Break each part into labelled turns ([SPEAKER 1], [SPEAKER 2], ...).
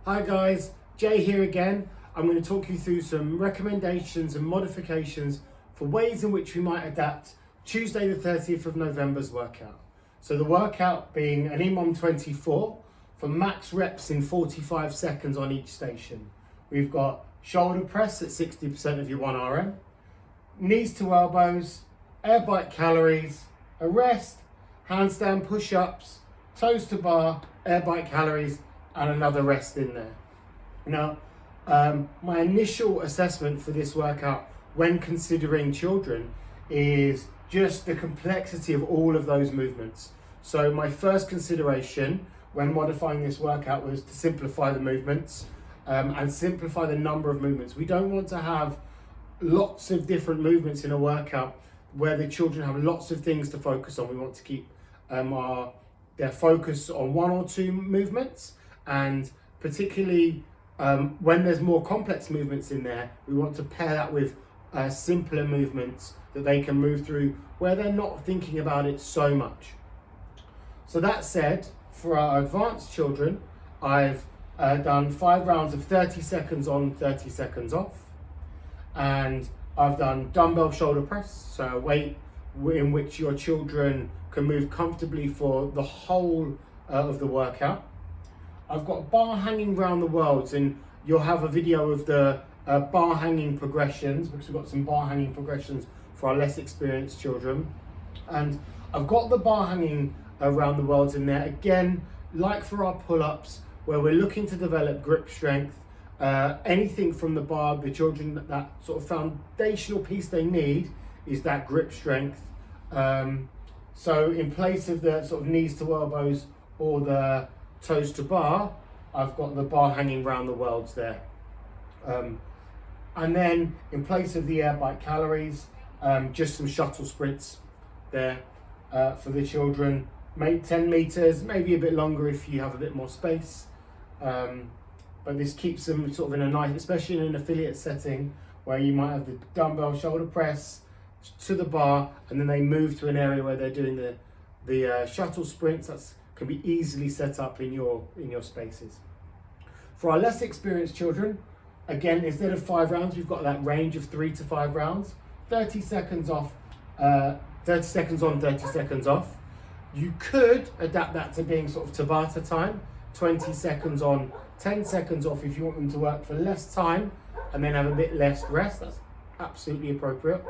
[SPEAKER 1] Hi guys, Jay here again. I'm going to talk you through some recommendations and modifications for ways in which we might adapt Tuesday the 30th of November's workout. So the workout being an EMOM 24 for max reps in 45 seconds on each station. We've got shoulder press at 60% of your 1RM, knees to elbows, air bike calories, a rest, handstand push-ups, toes to bar, air bike calories, and another rest in there. Now, my initial assessment for this workout when considering children is just the complexity of all of those movements. So my first consideration when modifying this workout was to simplify the movements and simplify the number of movements. We don't want to have lots of different movements in a workout where the children have lots of things to focus on. We want to keep their focus on one or two movements, and particularly when there's more complex movements in there, we want to pair that with simpler movements that they can move through where they're not thinking about it so much. So that said, for our advanced children, I've done 5 rounds of 30 seconds on, 30 seconds off. And I've done dumbbell shoulder press, so a weight in which your children can move comfortably for the whole of the workout. I've got bar hanging around the worlds, and you'll have a video of the bar hanging progressions, because we've got some bar hanging progressions for our less experienced children. And I've got the bar hanging around the worlds in there, again, like for our pull-ups, where we're looking to develop grip strength, anything from the bar, the children, that sort of foundational piece they need is that grip strength. So in place of the sort of knees to elbows or the toes to bar, I've got the bar hanging around the worlds there. And then in place of the air bike calories, just some shuttle sprints there for the children. Make 10 meters, maybe a bit longer if you have a bit more space. But this keeps them sort of in a nice, especially in an affiliate setting where you might have the dumbbell shoulder press to the bar, and then they move to an area where they're doing the shuttle sprints. That can be easily set up in your spaces. For our less experienced children, again, instead of 5 rounds, we've got that range of 3 to 5 rounds, 30 seconds off, 30 seconds on, 30 seconds off. You could adapt that to being sort of Tabata time, 20 seconds on, 10 seconds off if you want them to work for less time and then have a bit less rest. That's absolutely appropriate.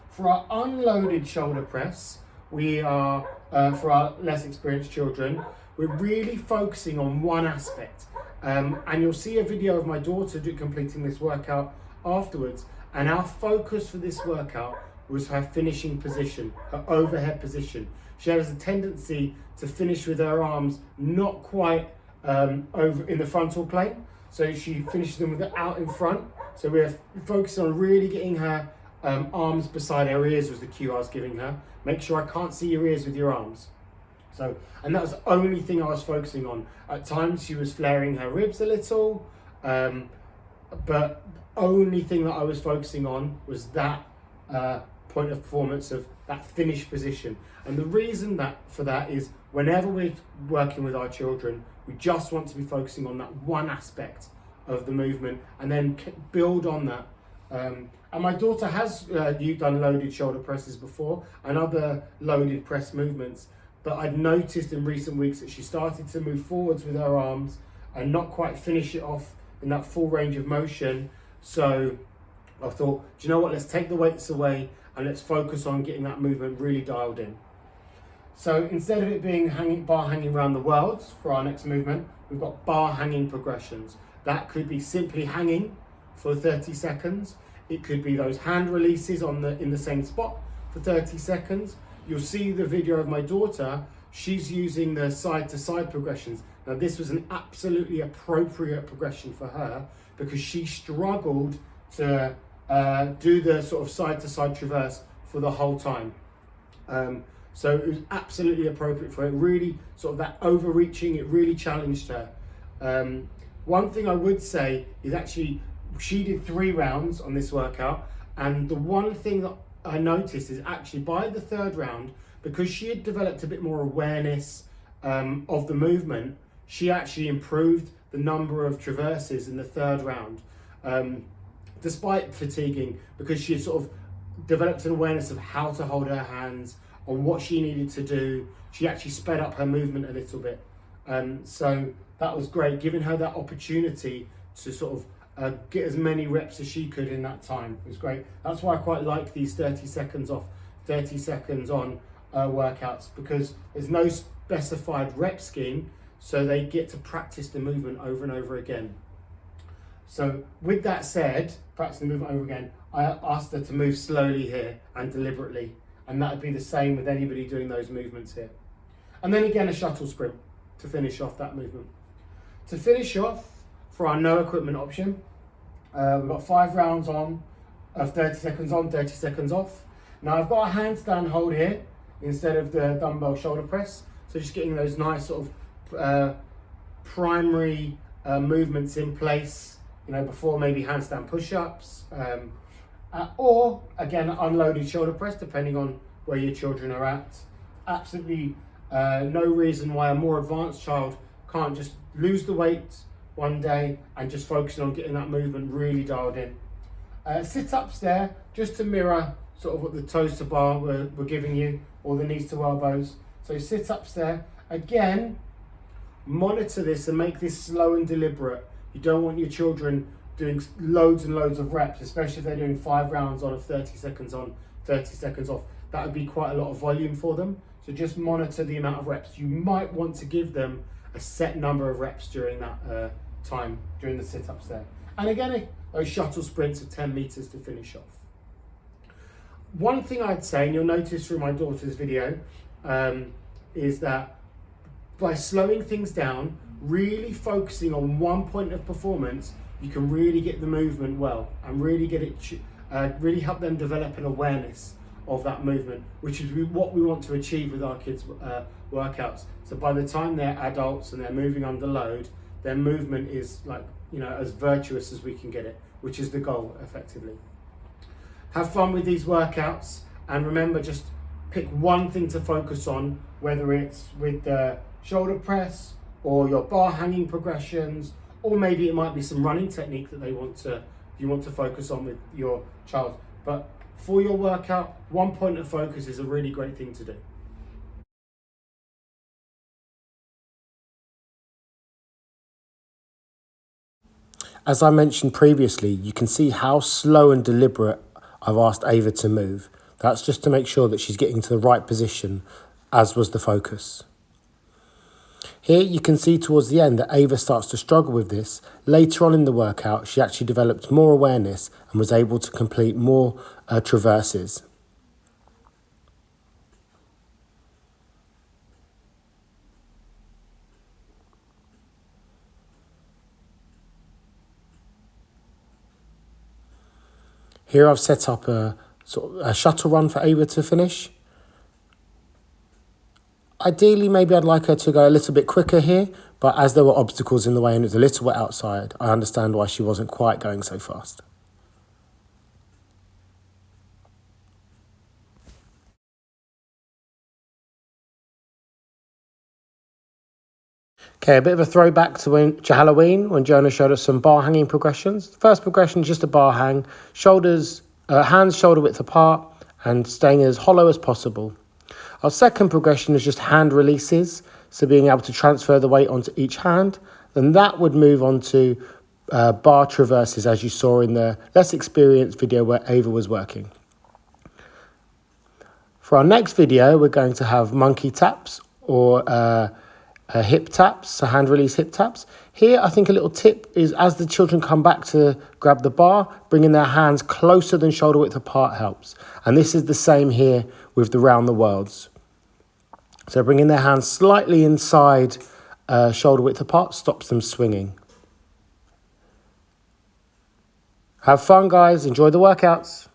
[SPEAKER 1] For our unloaded shoulder press, we are, for our less experienced children, we're really focusing on one aspect. And you'll see a video of my daughter completing this workout afterwards. And our focus for this workout was her finishing position, her overhead position. She has a tendency to finish with her arms not quite over in the frontal plane. So she finishes them with it out in front. So we're focusing on really getting her arms beside her ears was the cue I was giving her. Make sure I can't see your ears with your arms. So, and that was the only thing I was focusing on. At times she was flaring her ribs a little, but the only thing that I was focusing on was that point of performance of that finished position. And the reason for that is whenever we're working with our children, we just want to be focusing on that one aspect of the movement and then build on that. And my daughter has done loaded shoulder presses before and other loaded press movements, but I'd noticed in recent weeks that she started to move forwards with her arms and not quite finish it off in that full range of motion. So I thought, do you know what, let's take the weights away and let's focus on getting that movement really dialed in. So instead of it being bar hanging around the worlds for our next movement, we've got bar hanging progressions. That could be simply hanging for 30 seconds. It could be those hand releases in the same spot for 30 seconds. You'll see the video of my daughter. She's using the side to side progressions. Now this was an absolutely appropriate progression for her because she struggled to do the sort of side to side traverse for the whole time. So it was absolutely appropriate for her. Really sort of that overreaching, it really challenged her. One thing I would say is actually she did 3 rounds on this workout, and the one thing that I noticed is actually by the 3rd round, because she had developed a bit more awareness of the movement, she actually improved the number of traverses in the third round, despite fatiguing, because she sort of developed an awareness of how to hold her hands, on what she needed to do. She actually sped up her movement a little bit. So that was great, giving her that opportunity to sort of get as many reps as she could in that time. It was great. That's why I quite like these 30 seconds off, 30 seconds on workouts, because there's no specified rep scheme, so they get to practice the movement over and over again. So with that said, practice the movement over again, I asked her to move slowly here and deliberately, and that would be the same with anybody doing those movements here. And then again, a shuttle sprint to finish off that movement. To finish off, for our no equipment option, we've got 5 rounds on of 30 seconds on, 30 seconds off. Now I've got a handstand hold here instead of the dumbbell shoulder press, so just getting those nice sort of primary movements in place, you know, before maybe handstand push-ups, or again unloaded shoulder press, depending on where your children are at. Absolutely no reason why a more advanced child can't just lose the weight one day and just focus on getting that movement really dialed in. Sit-ups there, just to mirror sort of what the toes to bar we're giving you, or the knees to elbows. So sit-ups there. Again, monitor this and make this slow and deliberate. You don't want your children doing loads and loads of reps, especially if they're doing 5 rounds on of 30 seconds on, 30 seconds off. That would be quite a lot of volume for them. So just monitor the amount of reps. You might want to give them a set number of reps during that time, during the sit-ups there. And again, those shuttle sprints of 10 meters to finish off. One thing I'd say, and you'll notice through my daughter's video, is that by slowing things down, really focusing on one point of performance, you can really get the movement well and really get it, really help them develop an awareness of that movement, which is what we want to achieve with our kids' workouts. So by the time they're adults and they're moving under load, their movement is like, you know, as virtuous as we can get it, which is the goal effectively. Have fun with these workouts, and remember, just pick one thing to focus on, whether it's with the shoulder press or your bar hanging progressions, or maybe it might be some running technique that you want to focus on with your child. But for your workout, one point of focus is a really great thing to do. As I mentioned previously, you can see how slow and deliberate I've asked Ava to move. That's just to make sure that she's getting to the right position, as was the focus. Here you can see towards the end that Ava starts to struggle with this. Later on in the workout, she actually developed more awareness and was able to complete more traverses. Here I've set up a shuttle run for Ava to finish. Ideally, maybe I'd like her to go a little bit quicker here, but as there were obstacles in the way and it was a little wet outside, I understand why she wasn't quite going so fast. Okay, a bit of a throwback to Halloween, when Jonah showed us some bar hanging progressions. First progression is just a bar hang, hands shoulder width apart and staying as hollow as possible. Our second progression is just hand releases, so being able to transfer the weight onto each hand. Then that would move on to bar traverses, as you saw in the less experienced video where Ava was working. For our next video, we're going to have monkey taps or hip taps, so hand release hip taps. Here, I think a little tip is as the children come back to grab the bar, bringing their hands closer than shoulder width apart helps. And this is the same here with the round the worlds. So bringing their hands slightly inside shoulder width apart stops them swinging. Have fun, guys. Enjoy the workouts.